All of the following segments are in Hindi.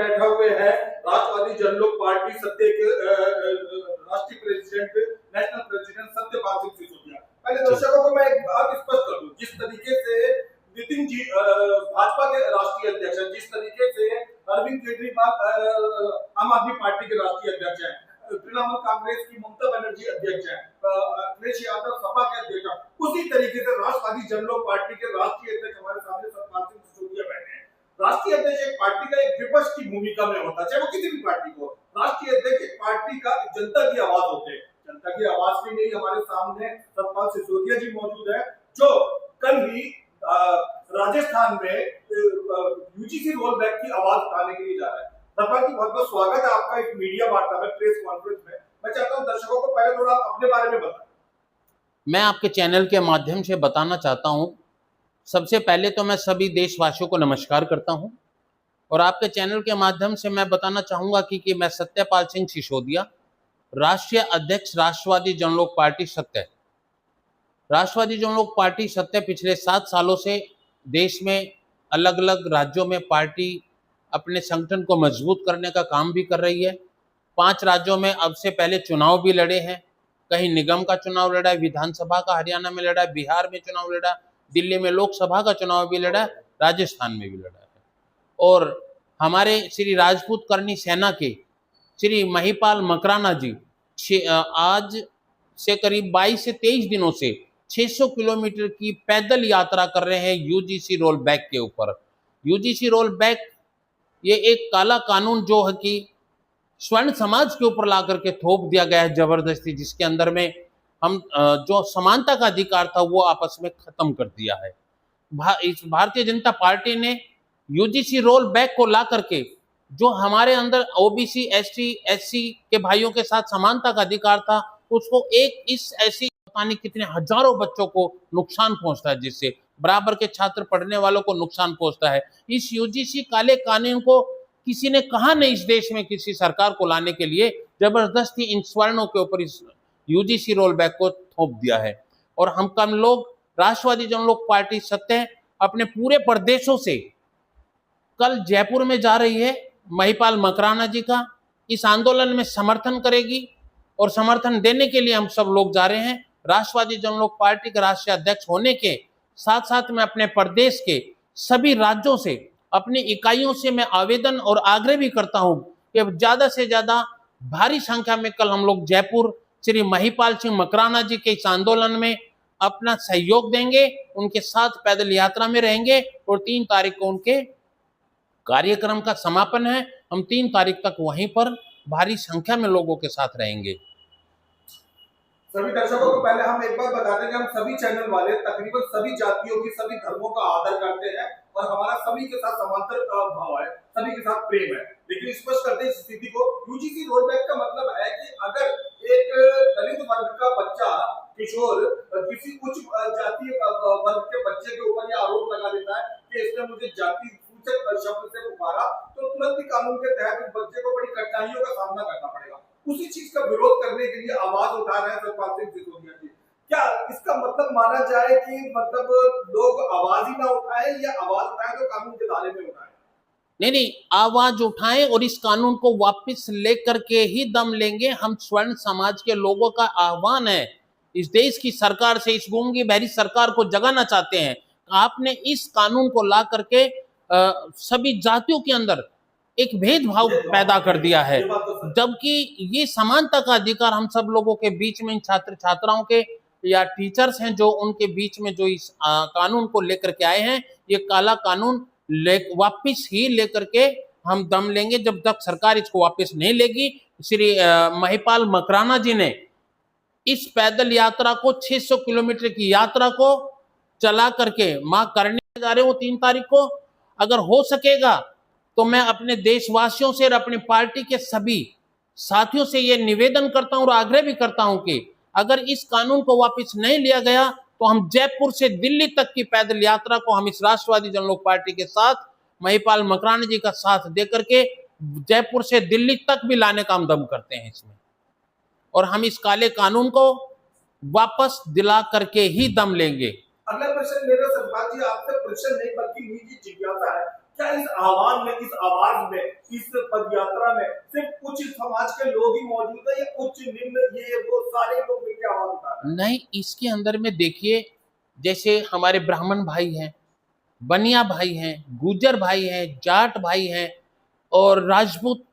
बैठा हुए हैं राष्ट्रवादी जनलोक पार्टी सत्य के राष्ट्रीय president, national president Satyapal Singh Sisodia. पहले दर्शकों को मैं एक बात स्पष्ट कर दूं, जिस तरीके से नितिन जी भाजपा के राष्ट्रीय अध्यक्ष हैं, जिस तरीके से अरविंद केजरीवाल आम आदमी पार्टी के राष्ट्रीय अध्यक्ष हैं, तृणमूल कांग्रेस की ममता बनर्जी अध्यक्ष हैं, अखिलेश यादव सपा के अध्यक्ष हैं, उसी तरीके से राष्ट्रवादी जनलोक पार्टी के राष्ट्रीय अध्यक्ष हमारे सामने सत्यपाल सिंह सिसोदिया बैठे हैं। राष्ट्रीय अध्यक्ष एक पार्टी का एक विपक्ष की भूमिका में होता है, चाहे वो किसी भी पार्टी को। राष्ट्रीय अध्यक्ष एक पार्टी का जनता की आवाज होते हैं। जनता की आवाज के लिए हमारे सामने सत्यपाल सिसोदिया जी मौजूद है, जो कल ही राजस्थान में यूजीसी रोल बैक की आवाज उठाने के लिए जा रहा है। सत्यपाल जी, बहुत बहुत स्वागत है आपका एक मीडिया वार्ता में, प्रेस कॉन्फ्रेंस में। मैं चाहता हूं दर्शकों को पहले थोड़ा अपने बारे में बताएं। मैं आपके चैनल के माध्यम से बताना चाहता हूं, सबसे पहले तो मैं सभी देशवासियों को नमस्कार करता हूं और आपके चैनल के माध्यम से मैं बताना चाहूँगा कि मैं सत्यपाल सिंह सिसोदिया, राष्ट्रीय अध्यक्ष राष्ट्रवादी जनलोक पार्टी सत्य। राष्ट्रवादी जनलोक पार्टी सत्य पिछले 7 सालों से देश में अलग अलग राज्यों में पार्टी अपने संगठन को मजबूत करने का काम भी कर रही है। 5 राज्यों में अब से पहले चुनाव भी लड़े हैं, कहीं निगम का चुनाव लड़ा है, विधानसभा का हरियाणा में लड़ा है, बिहार में चुनाव लड़ा, दिल्ली में लोकसभा का चुनाव भी लड़ा, राजस्थान में भी लड़ा है। और हमारे श्री राजपूत करनी सेना के श्री महिपाल मकराना जी आज से करीब 22 से 23 दिनों से 600 किलोमीटर की पैदल यात्रा कर रहे हैं यूजीसी रोल बैक के ऊपर। यूजीसी रोल बैक ये एक काला कानून जो है कि स्वर्ण समाज के ऊपर ला करके थोप दिया गया है जबरदस्ती, जिसके अंदर में हम जो समानता का अधिकार था वो आपस में खत्म कर दिया है। इस भारतीय जनता पार्टी ने यूजीसी रोल बैक को ला करके जो हमारे अंदर ओबीसी, एसटी, एससी के भाइयों के साथ समानता का अधिकार था, उसको एक इस ऐसी पता नहीं कितने हजारों बच्चों को नुकसान पहुंचता है, जिससे बराबर के छात्र पढ़ने वालों को नुकसान पहुंचता है। इस यूजीसी काले कानून को किसी ने कहा नहीं इस देश में किसी सरकार को लाने के लिए, जबरदस्ती इन स्वर्णों के ऊपर इस यूजीसी रोल बैक को थोप दिया है। और हम लोग राष्ट्रवादी जनलोक पार्टी सत्य अपने पूरे प्रदेशों से कल जयपुर में जा रही है। महिपाल मकराना जी का इस आंदोलन में समर्थन करेगी और समर्थन देने के लिए हम सब लोग जा रहे हैं। राष्ट्रवादी जनलोक पार्टी के राष्ट्रीय अध्यक्ष होने के साथ साथ मैं अपने प्रदेश के सभी राज्यों से, अपनी इकाइयों से मैं आवेदन और आग्रह भी करता हूं कि ज्यादा से ज्यादा भारी संख्या में कल हम लोग जयपुर श्री महिपाल सिंह मकराना जी के इस आंदोलन में अपना सहयोग देंगे, उनके साथ पैदल यात्रा में रहेंगे और 3 तारीख को उनके कार्यक्रम का समापन है। हम 3 तारीख तक वहीं पर भारी संख्या में लोगों के साथ रहेंगे। सभी दर्शकों को पहले हम एक बात बता दें कि हम सभी चैनल वाले तकरीबन सभी जातियों की, सभी धर्मों का आदर करते हैं और हमारा सभी के साथ समांतर भाव है, सभी के साथ प्रेम है। लेकिन स्पष्ट करते हैं इस स्थिति को, यूजीसी रोल बैक का मतलब है कि अगर एक दलित वर्ग का बच्चा, किशोर, किसी उच्च जातीय वर्ग के बच्चे के ऊपर यह आरोप लगा देता है कि इसने मुझे जाति शब्द से पुकारा, तो तुरंत ही कानून के तहत उस बच्चे को बड़ी कठिनाइयों का सामना करना पड़ेगा। उसी चीज का विरोध करने के लिए आवाज उठा रहे हैं सत्यपाल सिंह सिसोदिया जी। क्या इसका मतलब माना जाए कि मतलब लोग आवाज ही ना उठाएं, या आवाज उठाएं तो कानून के दायरे में उठाएं? नहीं, आवाज उठाएं और इस कानून को वापस लेकर के ही दम लेंगे। हम स्वर्ण समाज के लोगों का आह्वान है, इस देश की सरकार से, इस गूंगी बहरी सरकार को जगाना चाहते हैं। आपने इस कानून को ला करके सभी जातियों के अंदर एक भेदभाव पैदा कर दिया है, जबकि ये समानता का अधिकार हम सब लोगों के बीच में, छात्र छात्राओं के या टीचर्स हैं जो उनके बीच में जो इस कानून को लेकर के आए हैं, ये काला कानून वापस ही लेकर के हम दम लेंगे। जब तक सरकार इसको वापस नहीं लेगी, श्री महिपाल मकराना जी ने इस पैदल यात्रा को 600 किलोमीटर की यात्रा को चला करके मां करने जा रहे हो 3 तारीख को। अगर हो सकेगा तो मैं अपने देशवासियों से और अपनी पार्टी के सभी साथियों से ये निवेदन करता हूं और आग्रह भी करता हूं कि अगर इस कानून को वापस नहीं लिया गया तो हम जयपुर से दिल्ली तक की पैदल यात्रा को हम इस राष्ट्रवादी जनलोक पार्टी के साथ महिपाल मकराना जी का साथ देकर के जयपुर से दिल्ली तक भी लाने का हम दम करते हैं इसमें, और हम इस काले कानून को वापस दिला करके ही दम लेंगे। अगला प्रश्न मेरा सत्यपाल जी आपसे प्रश्न नहीं बल्कि निजी जिज्ञासा है क्या इस आह्वान में, इस आवाज में, इस पदयात्रा में सिर्फ कुछ समाज के लोग ही मौजूद है या उच्च निम्न ये वो सारे लोग मिलकर आवाज उठा रहे हैं? नहीं, इसके अंदर में देखिए, जैसे हमारे ब्राह्मण भाई हैं, बनिया भाई हैं, गुर्जर भाई हैं, जाट भाई हैं और राजपूत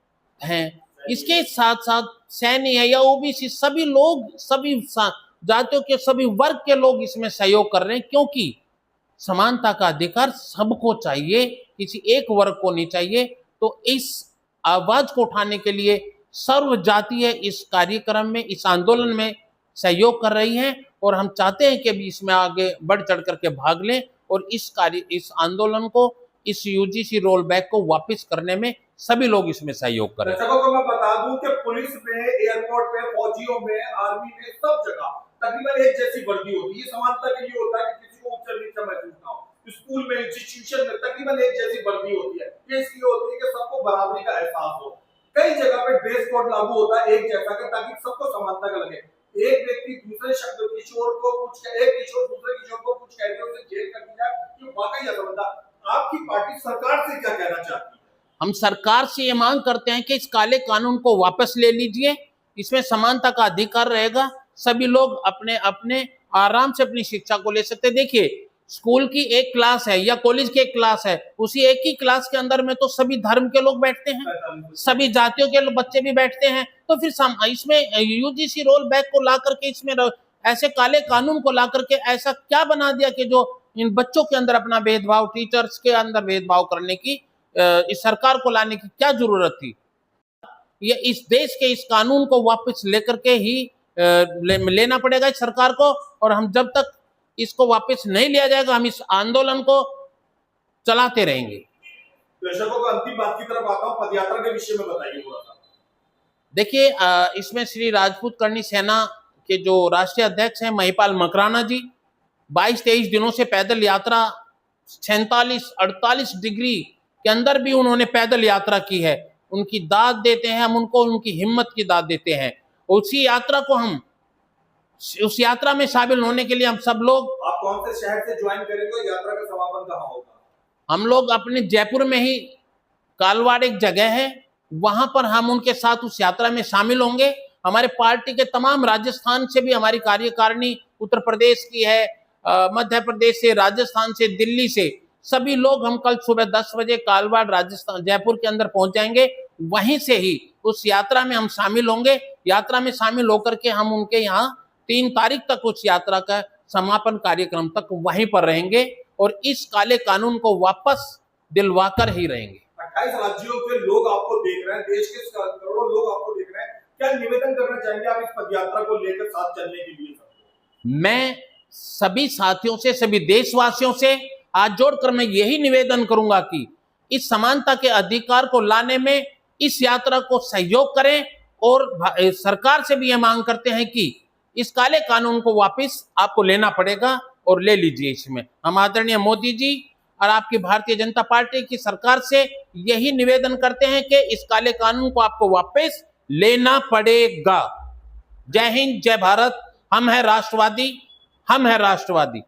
हैं। इसके साथ साथ सैनी है या ओबीसी, सभी लोग, सभी जातियों के सभी वर्ग के लोग इसमें सहयोग कर रहे हैं, क्योंकि समानता का अधिकार सबको चाहिए, किसी एक वर्ग को नहीं चाहिए। तो इस आवाज को उठाने के लिए सर्व जातीय इस कार्यक्रम में, इस आंदोलन में सहयोग कर रही हैं और हम चाहते हैं कि भी इसमें आगे बढ़ चढ़ करके भाग लें और इस आंदोलन को, इस यूजीसी रोल बैक को वापस करने में सभी लोग इसमें सहयोग करें। दर्शकों को मैं बता दूं कि पुलिस में, एयरपोर्ट पे, फौजियों में, आर्मी में, सब जगह तकरीबन एक जैसी वर्दी होती है। समानता के लिए होता है कि किसी को ऊंचा नीचा महसूस ना हो। स्कूल में, इंस्टीट्यूशन में तकरीबन एक जैसी वर्दी होती है। ये इसलिए होती है कि सबको बराबरी का एहसास हो। कई जगह पे ड्रेस कोड लागू होता है एक जैसा का, ताकि सबको समानता का लगे। एक व्यक्ति दूसरे शब्द किशोर को कुछ, एक किशोर दूसरे किशोर को कुछ कहते उसे जेल कर दिया, ये वाकई असमानता। आपकी पार्टी सरकार से क्या कहना चाहती है? हम सरकार से ये मांग करते हैं कि इस काले कानून को वापस ले लीजिए, इसमें समानता का अधिकार रहेगा, सभी लोग अपने अपने आराम से अपनी शिक्षा को ले सकते हैं। देखिए, स्कूल की एक क्लास है या कॉलेज की एक क्लास है, उसी एक ही क्लास के अंदर में तो सभी धर्म के लोग बैठते हैं, सभी जातियों के बच्चे भी बैठते हैं। तो फिर इसमें यूजीसी रोल बैक को ला करके, इसमें ऐसे काले कानून को ला करके ऐसा क्या बना दिया कि जो इन बच्चों के अंदर अपना भेदभाव, टीचर्स के अंदर भेदभाव करने की इस सरकार को लाने की क्या जरूरत थी? ये इस देश के इस कानून को वापस लेकर के ही लेना पड़ेगा इस सरकार को, और हम जब तक इसको वापस नहीं लिया जाएगा हम इस आंदोलन को चलाते रहेंगे। दर्शकों को अंतिम बात की तरफ आता हूं, पदयात्रा के विषय में बताइए थोड़ा सा। देखिए, इसमें श्री राजपूत करनी सेना के जो राष्ट्रीय अध्यक्ष हैं महिपाल मकराना जी, 22-23 दिनों से पैदल यात्रा, 46-48 डिग्री के अंदर भी उन्होंने पैदल यात्रा की है। उनकी दाद देते हैं हम उनको, उनकी हिम्मत की दाद देते हैं। उसी यात्रा को हम, उस यात्रा में शामिल होने के लिए हम सब लोग, आप कौन से शहर से ज्वाइन करेंगे? यात्रा का समापन कहाँ होगा? हम लोग अपने जयपुर में ही कालवाड़ एक जगह है, वहां पर हम उनके साथ उस यात्रा में शामिल होंगे। हमारे पार्टी के तमाम, राजस्थान से भी हमारी कार्यकारिणी, उत्तर प्रदेश की है, मध्य प्रदेश से, राजस्थान से, दिल्ली से, सभी लोग हम कल सुबह 10 बजे कालवाड़ राजस्थान, जयपुर के अंदर पहुंच जाएंगे। वहीं से ही उस यात्रा में हम शामिल होंगे। यात्रा में शामिल होकर के हम उनके यहाँ 3 तारीख तक उस यात्रा का समापन कार्यक्रम तक वहीं पर रहेंगे और इस काले कानून को वापस दिलवाकर ही रहेंगे। 28 राज्यों के लोग आपको देख रहे हैं, देश के करोड़ों लोग आपको देख रहे हैं, क्या निवेदन करना चाहेंगे आप इस पदयात्रा को लेकर साथ चलने के लिए? मैं सभी साथियों से, सभी देशवासियों से हाथ जोड़कर मैं यही निवेदन करूंगा कि इस समानता के अधिकार को लाने में इस यात्रा को सहयोग करें और सरकार से भी यह मांग करते हैं कि इस काले कानून को वापस आपको लेना पड़ेगा और ले लीजिए। इसमें हम आदरणीय मोदी जी और आपकी भारतीय जनता पार्टी की सरकार से यही निवेदन करते हैं कि इस काले कानून को आपको वापस लेना पड़ेगा। जय हिंद, जय भारत। हम हैं राष्ट्रवादी, हम हैं राष्ट्रवादी।